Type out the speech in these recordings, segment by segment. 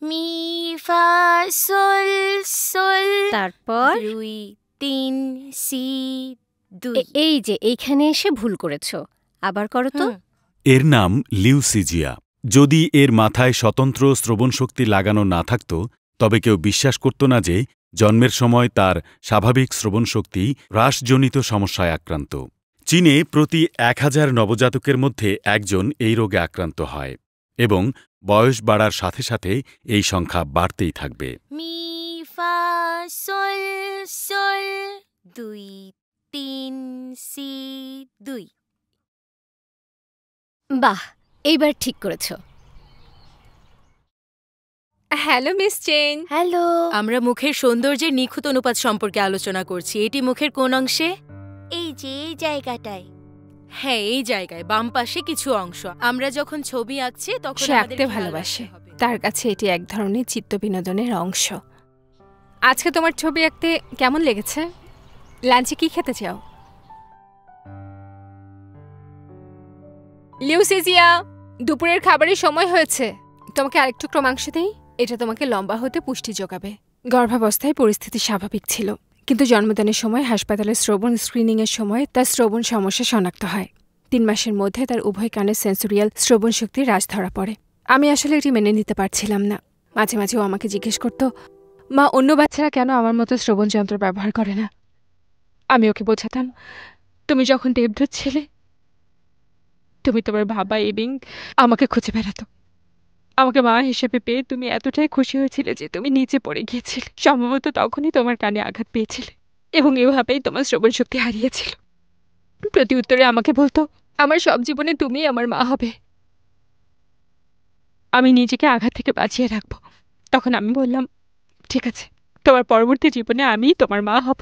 Me ফা soul soul, তারপর 2 3 C 2। এই যে এইখানে এসে ভুল করেছো, আবার করো তো। এর নাম লিউসিজিয়া। যদি এর মাথায় স্বতন্ত্র শ্রবণশক্তি লাগানো না থাকত তবে কেউ বিশ্বাস করত না যে জন্মের সময় তার স্বাভাবিক শ্রবণশক্তি হ্রাসজনিত সমস্যায় আক্রান্ত। চীনে প্রতি 1000 নবজাতকের মধ্যে একজন এই রোগে আক্রান্ত হয় এবং বয়স বাড়ার সাথে সাথে এই সংখ্যা বাড়তেই থাকবে। মি ফা সোল সোল, 2 3 সি 2। বাহ, এইবার ঠিক করেছো। Hello miss chain. হ্যালো। আমরা মুখের সৌন্দর্যের নিখুঁত অনুপাত সম্পর্কে আলোচনা করছি। এটি মুখের কোন অংশে? এই যে এই জায়গাটায়। হ্যাঁ, এই জায়গায় বাম পাশে কিছু অংশ। আমরা যখন ছবি আঁকছি তখন সে আমাদের আঁকতে খেয়াল ভালোবাসে, রাখতে হবে। তার কাছে এটি এক ধরনের চিত্ত বিনোদনের অংশ। আজকে তোমার ছবি আঁকতে কেমন লেগেছে? লাঞ্চে কি খেতে চাও? লিউসিজিয়া, দুপুরের খাবারের সময় হয়েছে। তোমাকে আরেকটু মাংস দেই? এটা তোমাকে লম্বা হতে পুষ্টি যোগাবে। গর্ভাবস্থায় পরিস্থিতি স্বাভাবিক ছিল, কিন্তু জন্মদানের সময় হাসপাতালে শ্রবণ স্ক্রিনিংয়ের সময় তার শ্রবণ সমস্যা শনাক্ত হয়। 3 মাসের মধ্যে তার উভয় কানের সেন্সোরিয়াল শ্রবণ শক্তির হ্রাস ধরা পড়ে। আমি আসলে এটি মেনে নিতে পারছিলাম না। মাঝে মাঝে ও আমাকে জিজ্ঞেস করত, মা, অন্য বাচ্চারা কেন আমার মতো শ্রবণ যন্ত্র ব্যবহার করে না? আমি ওকে বোঝাতাম, তুমি যখন দেবদূত ছিলে, তুমি তোমার বাবা এবং আমাকে খুঁজে বেড়াতো। আমাকে মা হিসেবে পেয়ে তুমি এতটাই খুশি হয়েছিলে যে তুমি নিচে পড়ে গিয়েছিলে। সম্ভবত তখনই তোমার কানে আঘাত পেয়েছিলে এবং এভাবেই তোমার শ্রবণ শক্তি হারিয়েছিল। প্রতি উত্তরে আমাকে বলতো, আমার সব জীবনে তুমিই আমার মা হবে, আমি নিজেকে আঘাত থেকে বাঁচিয়ে রাখবো। তখন আমি বললাম, ঠিক আছে, তোমার পরবর্তী জীবনে আমিই তোমার মা হব।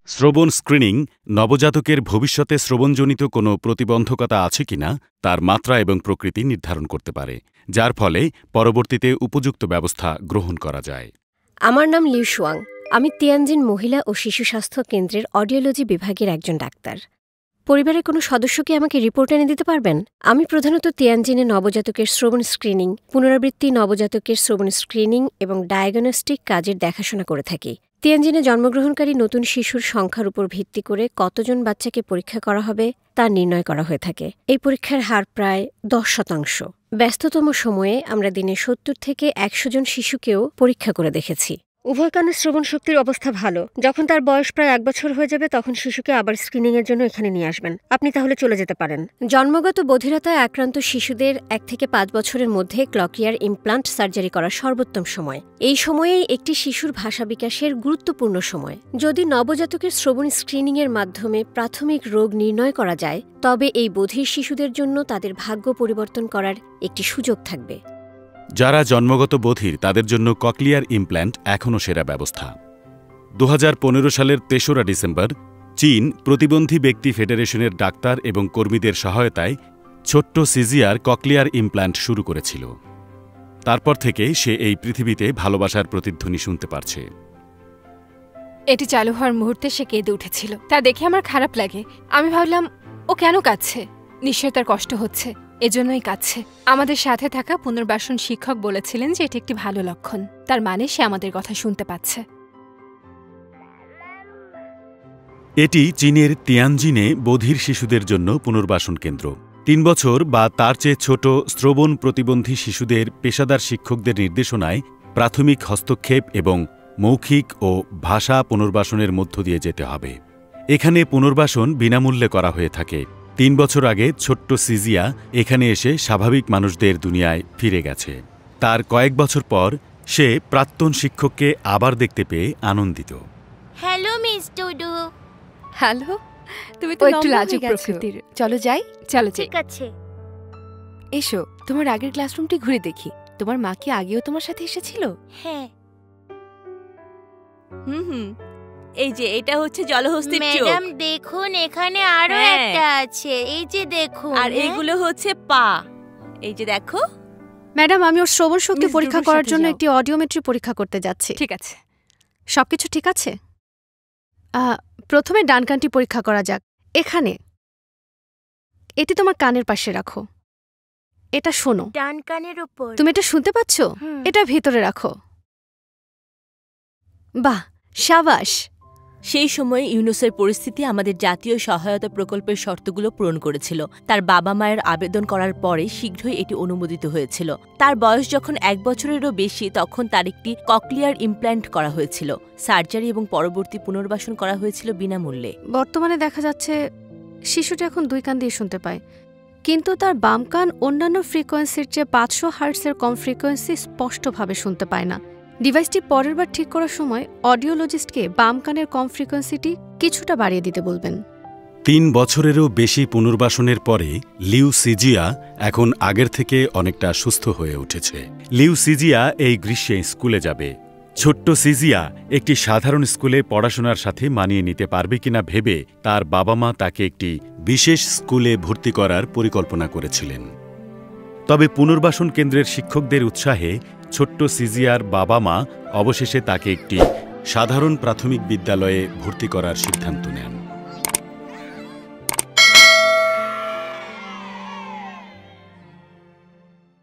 শ্রবণ স্ক্রিনিং নবজাতকের ভবিষ্যতে শ্রবণজনিত কোনো প্রতিবন্ধকতা আছে কিনা তার মাত্রা এবং প্রকৃতি নির্ধারণ করতে পারে, যার ফলে পরবর্তীতে উপযুক্ত ব্যবস্থা গ্রহণ করা যায়। আমার নাম লিউ শুয়াং। আমি তিয়ানজিন মহিলা ও শিশু স্বাস্থ্য কেন্দ্রের অডিওলজি বিভাগের একজন ডাক্তার। পরিবারের কোনো সদস্য কি আমাকে রিপোর্ট এনে দিতে পারবেন? আমি প্রধানত তিয়ানজিনে নবজাতকের শ্রবণ স্ক্রিনিং, পুনরাবৃত্তি নবজাতকের শ্রবণ স্ক্রিনিং এবং ডায়াগনস্টিক কাজের দেখাশোনা করে থাকি। তিয়ানজিনে জন্মগ্রহণকারী নতুন শিশুর সংখ্যার উপর ভিত্তি করে কতজন বাচ্চাকে পরীক্ষা করা হবে তা নির্ণয় করা হয়ে থাকে। এই পরীক্ষার হার প্রায় 10%। ব্যস্ততম সময়ে আমরা দিনে 70 থেকে 100 জন শিশুকেও পরীক্ষা করে দেখেছি। উভয় কানের শ্রবণ শক্তির অবস্থা ভালো। যখন তার বয়স প্রায় 1 বছর হয়ে যাবে তখন শিশুকে আবার স্ক্রিনিংয়ের জন্য এখানে নিয়ে আসবেন। আপনি তাহলে চলে যেতে পারেন। জন্মগত বধিরতায় আক্রান্ত শিশুদের 1 থেকে 5 বছরের মধ্যে ক্লকিয়ার ইমপ্লান্ট সার্জারি করার সর্বোত্তম সময়। এই সময়েই একটি শিশুর ভাষা বিকাশের গুরুত্বপূর্ণ সময়। যদি নবজাতকের শ্রবণ স্ক্রিনিংয়ের মাধ্যমে প্রাথমিক রোগ নির্ণয় করা যায় তবে এই বধির শিশুদের জন্য তাদের ভাগ্য পরিবর্তন করার একটি সুযোগ থাকবে। যারা জন্মগত বধির তাদের জন্য ককলিয়ার ইমপ্ল্যান্ট এখনও সেরা ব্যবস্থা। 2015 সালের 3রা ডিসেম্বর চীন প্রতিবন্ধী ব্যক্তি ফেডারেশনের ডাক্তার এবং কর্মীদের সহায়তায় ছোট্ট সিজিয়ার ককলিয়ার ইমপ্ল্যান্ট শুরু করেছিল। তারপর থেকে সে এই পৃথিবীতে ভালোবাসার প্রতিধ্বনি শুনতে পারছে। এটি চালু হওয়ার মুহূর্তে সে কেঁদে উঠেছিল। তা দেখে আমার খারাপ লাগে। আমি ভাবলাম, ও কেন কাঁদছে? নিশ্চয় তার কষ্ট হচ্ছে, এজন্যই কাঁদছে। আমাদের সাথে থাকা পুনর্বাসন শিক্ষক বলেছিলেন যে এটি একটি ভালো লক্ষণ, তার মানে সে আমাদের কথা শুনতে পাচ্ছে। এটি চীনের তিয়ানজিনে বধির শিশুদের জন্য পুনর্বাসন কেন্দ্র। 3 বছর বা তার চেয়ে ছোট শ্রবণ প্রতিবন্ধী শিশুদের পেশাদার শিক্ষকদের নির্দেশনায় প্রাথমিক হস্তক্ষেপ এবং মৌখিক ও ভাষা পুনর্বাসনের মধ্য দিয়ে যেতে হবে। এখানে পুনর্বাসন বিনামূল্যে করা হয়ে থাকে। 3 বছর আগে ছোট্ট সিজিয়া এখানে এসে স্বাভাবিক মানুষদের দুনিয়ায় ফিরে গেছে। তার কয়েক বছর পর সে প্রাক্তন শিক্ষককে আবার দেখতে পেয়ে আনন্দিত। Hello miss ডুডু। হ্যালো, তুমি তো একটু লম্বা লাজুক হয়ে গেছো। প্রকৃতির। চলো যাই। চলো যাই। ঠিক আছে। এসো, তোমার আগের ক্লাসরুমটি ঘুরে দেখি। তোমার মা কি আগেও তোমার সাথে এসেছিল? হ্যাঁ হুম, এই যে এটা হচ্ছে জলহস্তির চোখ। ম্যাডাম দেখুন, এখানে আরো হ্যাঁ। একটা আছে। এই যে দেখুন। আর হ্যাঁ? এগুলো হচ্ছে পা। এই যে দেখো। ম্যাডাম, আমি ওর শ্রবণ শক্তি মিস পরীক্ষা দুরুর করার সাথে জন্য যাও। একটি অডিওমেট্রি পরীক্ষা করতে যাচ্ছি। ঠিক আছে। সবকিছু ঠিক আছে? প্রথমে ডান কানটি পরীক্ষা করা যাক। এখানে এটি তোমার কানের পাশে রাখো। এটা শোনো। ডান কানের উপর। তুমি এটা শুনতে পাচ্ছ? হুম। এটা ভেতরে রাখো। বাহ, সাবাস। সেই সময়ে ইউনুসের পরিস্থিতি আমাদের জাতীয় সহায়তা প্রকল্পের শর্তগুলো পূরণ করেছিল। তার বাবা মায়ের আবেদন করার পরে শীঘ্রই এটি অনুমোদিত হয়েছিল। তার বয়স যখন 1 বছরেরও বেশি, তখন তার একটি ককলিয়ার ইমপ্ল্যান্ট করা হয়েছিল। সার্জারি এবং পরবর্তী পুনর্বাসন করা হয়েছিল বিনামূল্যে। বর্তমানে দেখা যাচ্ছে শিশুটি এখন 2 কান দিয়ে শুনতে পায়, কিন্তু তার বাম কান অন্যান্য ফ্রিকোয়েন্সির চেয়ে 500 হার্টসের কম ফ্রিকোয়েন্সি স্পষ্টভাবে শুনতে পায় না। ডিভাইসটি পরের বার ঠিক করার সময় অডিওলজিস্টকে বাম কানের কম ফ্রিকোয়েন্সিটি কিছুটা বাড়িয়ে দিতে বলবেন। 3 বছরেরও বেশি পুনর্বাসনের পরে লিউ সিজিয়া এখন আগের থেকে অনেকটা সুস্থ হয়ে উঠেছে। লিউ সিজিয়া এই গ্রীষ্মে স্কুলে যাবে। ছোট্ট সিজিয়া একটি সাধারণ স্কুলে পড়াশোনার সাথে মানিয়ে নিতে পারবে কিনা ভেবে তার বাবা মা তাকে একটি বিশেষ স্কুলে ভর্তি করার পরিকল্পনা করেছিলেন। তবে পুনর্বাসন কেন্দ্রের শিক্ষকদের উৎসাহে ছোট্ট সিজিয়ার বাবা মা অবশেষে তাকে একটি সাধারণ প্রাথমিক বিদ্যালয়ে ভর্তি করার সিদ্ধান্ত নেন।